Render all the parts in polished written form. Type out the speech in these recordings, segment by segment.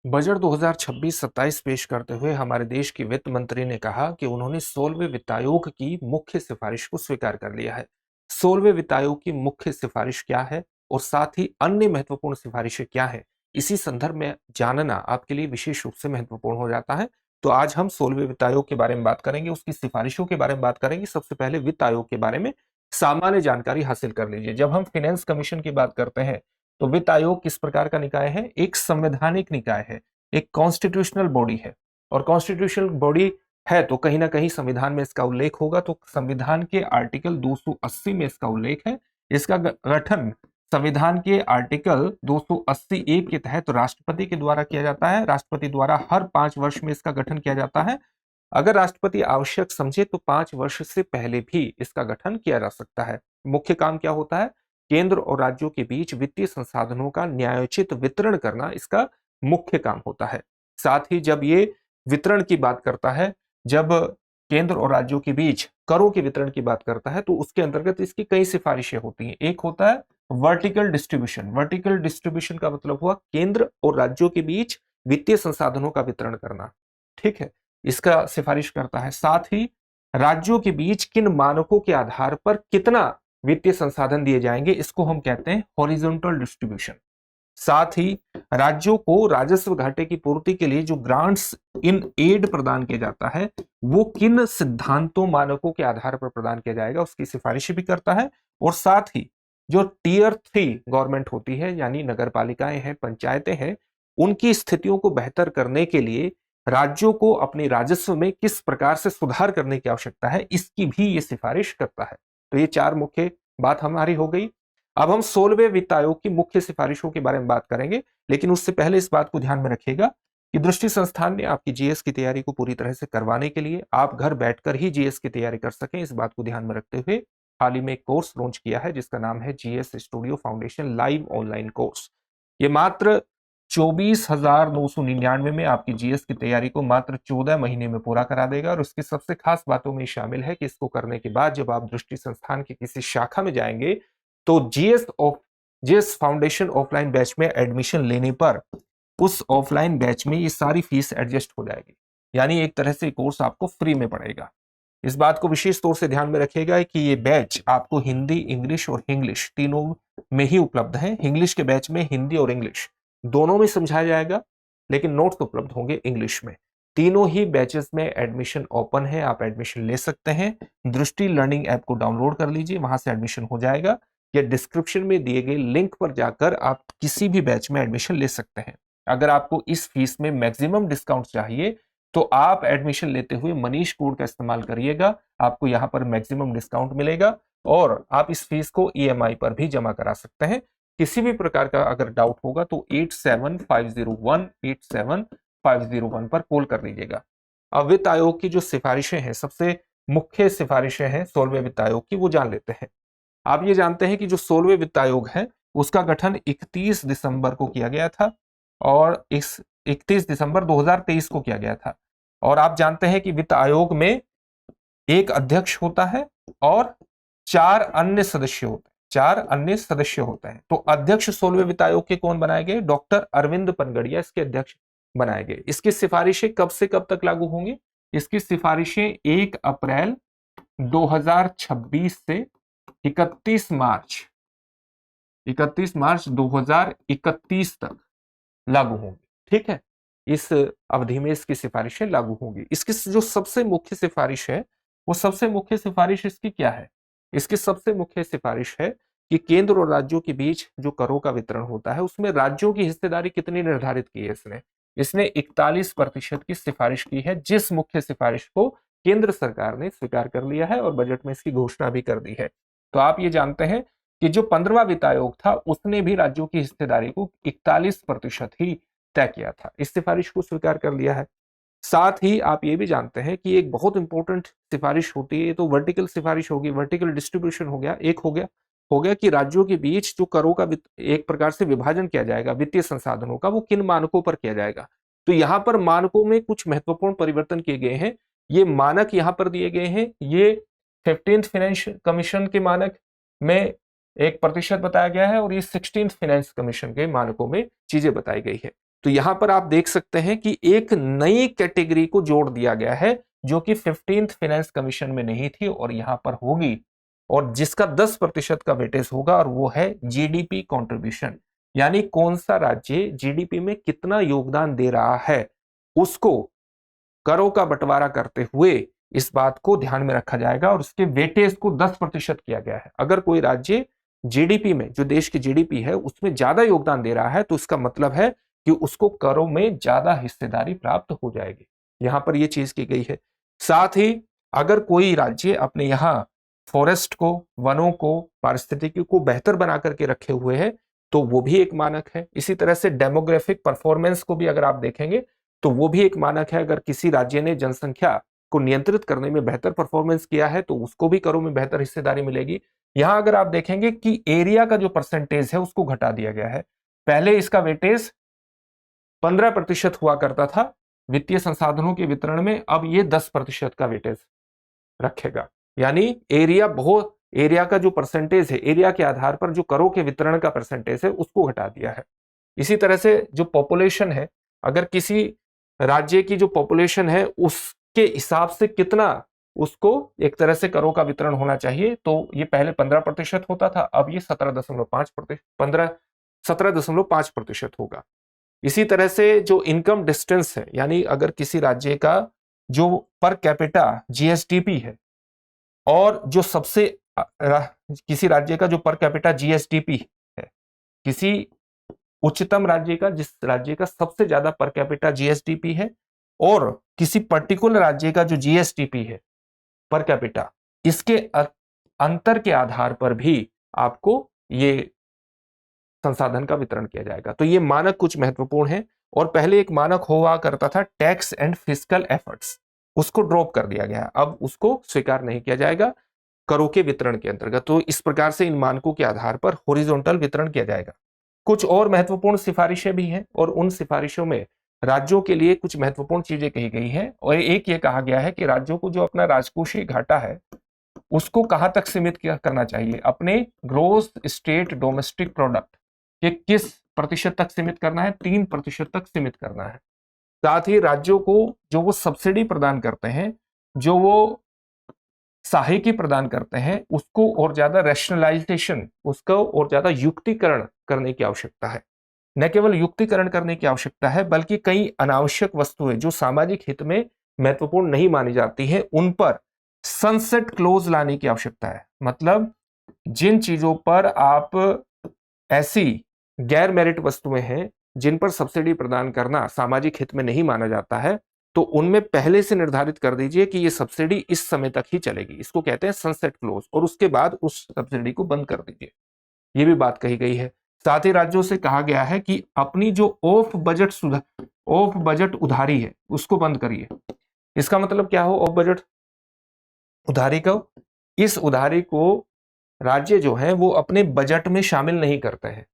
Budget 2026-27 पेश करते हुए हमारे देश की वित्त मंत्री ने कहा कि उन्होंने 16वें वित्त आयोग की मुख्य सिफारिश को स्वीकार कर लिया है। 16वें वित्त आयोग की मुख्य सिफारिश क्या है और साथ ही अन्य महत्वपूर्ण सिफारिशें क्या है, इसी संदर्भ में जानना आपके लिए विशेष रूप से महत्वपूर्ण हो जाता है। तो आज हम 16वें वित्त आयोग के बारे में बात करेंगे, उसकी सिफारिशों के बारे में बात करेंगे। सबसे पहले वित्त आयोग के बारे में सामान्य जानकारी हासिल कर लीजिए। जब हम फाइनेंस कमीशन की बात करते हैं तो वित्त आयोग किस प्रकार का निकाय है? एक संवैधानिक निकाय है, एक कॉन्स्टिट्यूशनल बॉडी है। और कॉन्स्टिट्यूशनल बॉडी है तो कहीं ना कहीं संविधान में इसका उल्लेख होगा। तो संविधान के आर्टिकल 280 में इसका उल्लेख है। इसका गठन संविधान के आर्टिकल 280 के तहत राष्ट्रपति के द्वारा किया जाता है। राष्ट्रपति द्वारा हर 5 वर्ष में इसका गठन किया जाता है। अगर राष्ट्रपति आवश्यक समझे तो 5 वर्ष से पहले भी इसका गठन किया जा सकता है। मुख्य काम क्या होता है? केंद्र और राज्यों के बीच वित्तीय संसाधनों का न्यायोचित वितरण करना इसका मुख्य काम होता है। साथ ही जब ये वितरण की बात करता है, जब केंद्र और राज्यों के बीच करों के वितरण की बात करता है, तो उसके अंतर्गत इसकी कई सिफारिशें होती हैं। एक होता है वर्टिकल डिस्ट्रीब्यूशन। वर्टिकल डिस्ट्रीब्यूशन का मतलब हुआ केंद्र और राज्यों के बीच वित्तीय संसाधनों का वितरण करना। ठीक है, इसका सिफारिश करता है। साथ ही राज्यों के बीच किन मानकों के आधार पर कितना वित्तीय संसाधन दिए जाएंगे, इसको हम कहते हैं हॉरिजॉन्टल डिस्ट्रीब्यूशन। साथ ही राज्यों को राजस्व घाटे की पूर्ति के लिए जो ग्रांट्स इन एड प्रदान किया जाता है, वो किन सिद्धांतों मानकों के आधार पर प्रदान किया जाएगा, उसकी सिफारिश भी करता है। और साथ ही जो टीयर 3 गवर्नमेंट होती है, यानी नगर पालिकाएं हैं, पंचायतें हैं, उनकी स्थितियों को बेहतर करने के लिए राज्यों को अपने राजस्व में किस प्रकार से सुधार करने की आवश्यकता है, इसकी भी ये सिफारिश करता है। तो ये 4 मुख्य बात हमारी हो गई। अब हम 16वें वित्त आयोग की मुख्य सिफारिशों के बारे में बात करेंगे, लेकिन उससे पहले इस बात को ध्यान में रखिएगा कि दृष्टि संस्थान ने आपकी जीएस की तैयारी को पूरी तरह से करवाने के लिए आप घर बैठकर ही जीएस की तैयारी कर सकें, इस बात को ध्यान में रखते हुए हाल ही में एक कोर्स लॉन्च किया है जिसका नाम है GS studio foundation live online course. ये मात्र 24,999 में आपकी जीएस की तैयारी को मात्र 14 महीने में पूरा करा देगा। और उसकी सबसे खास बातों में शामिल है कि इसको करने के बाद जब आप दृष्टि संस्थान की किसी शाखा में जाएंगे तो जीएस फाउंडेशन ऑफलाइन बैच में एडमिशन लेने पर उस ऑफलाइन बैच में ये सारी फीस एडजस्ट हो जाएगी, यानी एक तरह से कोर्स आपको फ्री में पड़ेगा। इस बात को विशेष तौर से ध्यान में रखिएगा कि ये बैच आपको हिंदी, इंग्लिश और इंग्लिश तीनों में ही उपलब्ध है। इंग्लिश के बैच में हिंदी और इंग्लिश दोनों में समझाया जाएगा, लेकिन नोट्स उपलब्ध होंगे इंग्लिश में। तीनों ही बैचेस में एडमिशन ओपन है, आप एडमिशन ले सकते हैं। दृष्टि लर्निंग ऐप को डाउनलोड कर लीजिए, वहां से एडमिशन हो जाएगा, या डिस्क्रिप्शन में दिए गए लिंक पर जाकर आप किसी भी बैच में एडमिशन ले सकते हैं। अगर आपको इस फीस में मैक्सिमम डिस्काउंट चाहिए तो आप एडमिशन लेते हुए मनीष कोड का इस्तेमाल करिएगा, आपको यहां पर मैक्सिमम डिस्काउंट मिलेगा और आप इस फीस को ईएमआई पर भी जमा करा सकते हैं। किसी भी प्रकार का अगर डाउट होगा तो 8750187501 पर कॉल कर लीजिएगा। अब वित्त आयोग की जो सिफारिशें हैं, सबसे मुख्य सिफारिशें हैं 16वें वित्त आयोग की, वो जान लेते हैं। आप ये जानते हैं कि जो 16वें वित्त आयोग है उसका गठन 31 दिसंबर को किया गया था और इस 31 दिसंबर 2023 को किया गया था। और आप जानते हैं कि वित्त आयोग में एक अध्यक्ष होता है और 4 अन्य सदस्य होते हैं। 4 अन्य सदस्य होते हैं। तो अध्यक्ष 16वें वित्त आयोग के कौन बनाए गए? डॉक्टर अरविंद पनगड़िया इसके अध्यक्ष बनाए गए। इसकी सिफारिशें कब से कब तक लागू होंगी? इसकी सिफारिशें 1 अप्रैल 2026 से 31 मार्च 2031 तक लागू होंगी। ठीक है, इस अवधि में इसकी सिफारिशें लागू होंगी। इसकी जो सबसे मुख्य सिफारिश है, वो सबसे मुख्य सिफारिश इसकी क्या है? इसकी सबसे मुख्य सिफारिश है कि केंद्र और राज्यों के बीच जो करों का वितरण होता है उसमें राज्यों की हिस्सेदारी कितनी निर्धारित की है। इसने 41% की सिफारिश की है, जिस मुख्य सिफारिश को केंद्र सरकार ने स्वीकार कर लिया है और बजट में इसकी घोषणा भी कर दी है। तो आप ये जानते हैं कि जो 15वां वित्त आयोग था उसने भी राज्यों की हिस्सेदारी को 41% ही तय किया था, इस सिफारिश को स्वीकार कर लिया है। साथ ही आप ये भी जानते हैं कि एक बहुत इंपॉर्टेंट सिफारिश होती है, तो वर्टिकल सिफारिश होगी, वर्टिकल डिस्ट्रीब्यूशन हो गया। एक हो गया कि राज्यों के बीच जो करों का एक प्रकार से विभाजन किया जाएगा वित्तीय संसाधनों का, वो किन मानकों पर किया जाएगा। तो यहां पर मानकों में कुछ महत्वपूर्ण परिवर्तन किए गए हैं। ये मानक यहां पर दिए गए हैं। ये 15th फाइनेंस कमीशन के मानक में 1% बताया गया है और ये 16th फाइनेंस कमीशन के मानकों में चीजें बताई गई है। तो यहां पर आप देख सकते हैं कि एक नई कैटेगरी को जोड़ दिया गया है जो कि 15th फाइनेंस कमीशन में नहीं थी और यहां पर होगी, और जिसका 10% का वेटेज होगा, और वो है जीडीपी कंट्रीब्यूशन। यानी कौन सा राज्य जीडीपी में कितना योगदान दे रहा है उसको करों का बंटवारा करते हुए इस बात को ध्यान में रखा जाएगा और उसके वेटेज को 10% किया गया है। अगर कोई राज्य जीडीपी में, जो देश की जीडीपी है उसमें ज्यादा योगदान दे रहा है, तो उसका मतलब है कि उसको करों में ज्यादा हिस्सेदारी प्राप्त हो जाएगी। यहां पर यह चीज की गई है। साथ ही अगर कोई राज्य अपने यहाँ फॉरेस्ट को, वनों को, पारिस्थितिकी को बेहतर बना करके रखे हुए है, तो वो भी एक मानक है। इसी तरह से डेमोग्राफिक परफॉर्मेंस को भी अगर आप देखेंगे तो वो भी एक मानक है। अगर किसी राज्य ने जनसंख्या को नियंत्रित करने में बेहतर परफॉर्मेंस किया है तो उसको भी करों में बेहतर हिस्सेदारी मिलेगी। यहां अगर आप देखेंगे कि एरिया का जो परसेंटेज है उसको घटा दिया गया है। पहले इसका वेटेज 15% हुआ करता था वित्तीय संसाधनों के वितरण में, अब ये 10% का वेटेज रखेगा। यानी एरिया का जो परसेंटेज है, एरिया के आधार पर जो करों के वितरण का परसेंटेज है उसको घटा दिया है। इसी तरह से जो पॉपुलेशन है, अगर किसी राज्य की जो पॉपुलेशन है उसके हिसाब से कितना उसको एक तरह से करों का वितरण होना चाहिए, तो ये पहले 15% होता था, अब ये 17.5% होगा। इसी तरह से जो इनकम डिस्टेंस है, यानी अगर किसी राज्य का जो पर कैपिटा जीएसडीपी है और जो सबसे किसी राज्य का जो पर कैपिटा जीएसडीपी है, किसी उच्चतम राज्य का, जिस राज्य का सबसे ज्यादा पर कैपिटा जीएसडीपी है, और किसी पर्टिकुलर राज्य का जो जीएसडीपी है पर कैपिटा, इसके अंतर के आधार पर भी आपको ये संसाधन का वितरण किया जाएगा। तो ये मानक कुछ महत्वपूर्ण है। और पहले एक मानक हुआ करता था टैक्स एंड फिस्कल एफर्ट्स, उसको ड्रॉप कर दिया गया, अब उसको स्वीकार नहीं किया जाएगा करों के वितरण के अंतर्गत। तो इस प्रकार से इन मानकों के आधार पर हॉरिजॉन्टल वितरण किया जाएगा। कुछ और महत्वपूर्ण सिफारिशें भी हैं और उन सिफारिशों में राज्यों के लिए कुछ महत्वपूर्ण चीजें कही गई हैं। और एक ये कहा गया है कि राज्यों को जो अपना राजकोषीय घाटा है उसको कहां तक सीमित करना चाहिए, अपने ग्रोस स्टेट डोमेस्टिक प्रोडक्ट के किस प्रतिशत तक सीमित करना है, 3% तक सीमित करना है। साथ ही राज्यों को जो वो सब्सिडी प्रदान करते हैं, जो वो सहायकी प्रदान करते हैं, उसको और ज्यादा रैशनलाइजेशन, उसको और ज्यादा युक्तिकरण करने की आवश्यकता है। न केवल युक्तिकरण करने की आवश्यकता है, बल्कि कई अनावश्यक वस्तुएं जो सामाजिक हित में महत्वपूर्ण नहीं मानी जाती हैं, उन पर सनसेट क्लोज लाने की आवश्यकता है। मतलब जिन चीजों पर आप ऐसी गैर मेरिट वस्तुएं हैं जिन पर सब्सिडी प्रदान करना सामाजिक हित में नहीं माना जाता है, तो उनमें पहले से निर्धारित कर दीजिए कि ये सब्सिडी इस समय तक ही चलेगी, इसको कहते हैं सनसेट क्लोज, और उसके बाद उस सब्सिडी को बंद कर दीजिए। ये भी बात कही गई है। साथ ही राज्यों से कहा गया है कि अपनी जो ऑफ बजट उधारी है उसको बंद करिए। इसका मतलब क्या हो, ऑफ बजट उधारी को, इस उधारी को राज्य जो है वो अपने बजट में शामिल नहीं करते हैं,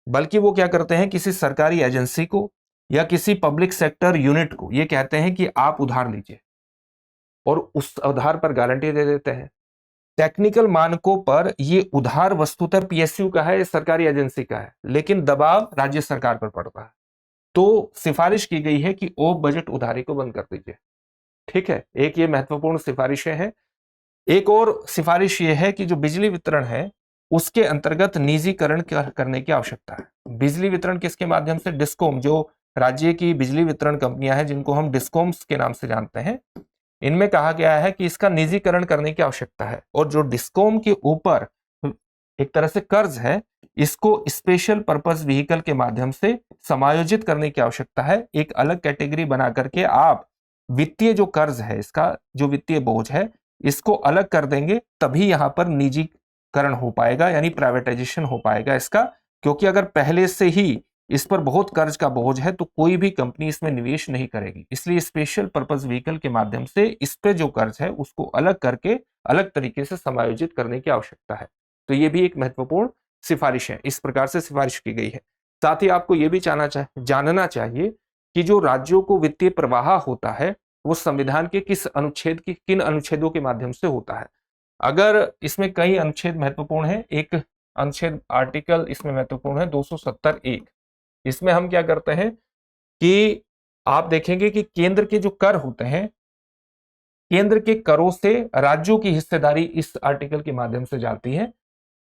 बल्कि वो क्या करते हैं, किसी सरकारी एजेंसी को या किसी पब्लिक सेक्टर यूनिट को ये कहते हैं कि आप उधार लीजिए, और उस उधार पर गारंटी दे देते हैं। टेक्निकल मानकों पर ये उधार वस्तुतः पीएसयू का है, सरकारी एजेंसी का है, लेकिन दबाव राज्य सरकार पर पड़ता है। तो सिफारिश की गई है कि ऑफ बजट उधारी को बंद कर दीजिए। ठीक है, एक ये महत्वपूर्ण सिफारिशें हैं। एक और सिफारिश ये है कि जो बिजली वितरण है उसके अंतर्गत निजीकरण करने की आवश्यकता है। बिजली वितरण किसके माध्यम से, डिस्कॉम, जो राज्य की बिजली वितरण कंपनियां हैं जिनको हम डिस्कॉम्स के नाम से जानते हैं, इनमें कहा गया है कि इसका निजीकरण करने की आवश्यकता है। और जो डिस्कॉम के ऊपर एक तरह से कर्ज है, इसको स्पेशल पर्पस व्हीकल के माध्यम से समायोजित करने की आवश्यकता है। एक अलग कैटेगरी बना करके आप वित्तीय जो कर्ज है, इसका जो वित्तीय बोझ है, इसको अलग कर देंगे, तभी यहां पर निजीकरण हो पाएगा, यानी प्राइवेटाइजेशन हो पाएगा इसका। क्योंकि अगर पहले से ही इस पर बहुत कर्ज का बोझ है तो कोई भी कंपनी इसमें निवेश नहीं करेगी। इसलिए स्पेशल पर्पस व्हीकल के माध्यम से इस पे जो कर्ज है उसको अलग करके अलग तरीके से समायोजित करने की आवश्यकता है। तो ये भी एक महत्वपूर्ण सिफारिश है, इस प्रकार से सिफारिश की गई है। साथ ही आपको यह भी जानना चाहिए कि जो राज्यों को वित्तीय प्रवाह होता है वो संविधान के किन अनुच्छेदों के माध्यम से होता है। अगर इसमें कई अनुच्छेद महत्वपूर्ण है, एक अनुच्छेद आर्टिकल इसमें महत्वपूर्ण है 270(1). इसमें हम क्या करते हैं, कि आप देखेंगे कि केंद्र के जो कर होते हैं, केंद्र के करों से राज्यों की हिस्सेदारी इस आर्टिकल के माध्यम से जाती है,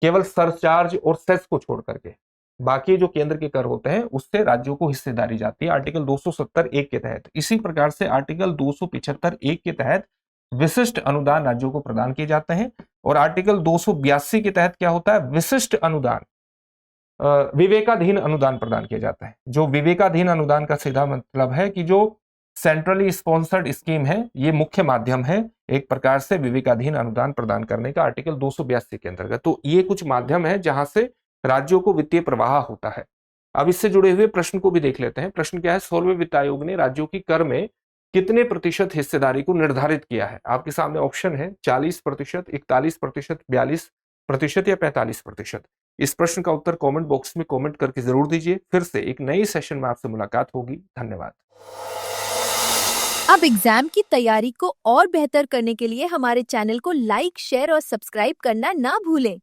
केवल सरचार्ज और सेस को छोड़ करके बाकी जो केंद्र के कर होते हैं उससे राज्यों को हिस्सेदारी जाती है आर्टिकल 270(1) के तहत। इसी प्रकार से आर्टिकल 275(1) के तहत विशिष्ट अनुदान राज्यों को प्रदान किए जाते हैं, और आर्टिकल 282 के तहत क्या होता है, विशिष्ट अनुदान, विवेकाधीन अनुदान प्रदान किया जाता है। जो विवेकाधीन अनुदान का सीधा मतलब है कि जो सेंट्रली स्पॉन्सर्ड स्कीम है, ये मुख्य माध्यम है एक प्रकार से विवेकाधीन अनुदान प्रदान करने का आर्टिकल 282 के अंतर्गत। तो ये कुछ माध्यम है जहां से राज्यों को वित्तीय प्रवाह होता है। अब इससे जुड़े हुए प्रश्न को भी देख लेते हैं। प्रश्न क्या है, 16वें वित्त आयोग ने राज्यों की कर में कितने प्रतिशत हिस्सेदारी को निर्धारित किया है। आपके सामने ऑप्शन है 40%, 41%, 42% या 45%। इस प्रश्न का उत्तर कमेंट बॉक्स में कमेंट करके जरूर दीजिए। फिर से एक नई सेशन में आपसे मुलाकात होगी। धन्यवाद। अब एग्जाम की तैयारी को और बेहतर करने के लिए हमारे चैनल को लाइक, शेयर और सब्सक्राइब करना ना भूलें।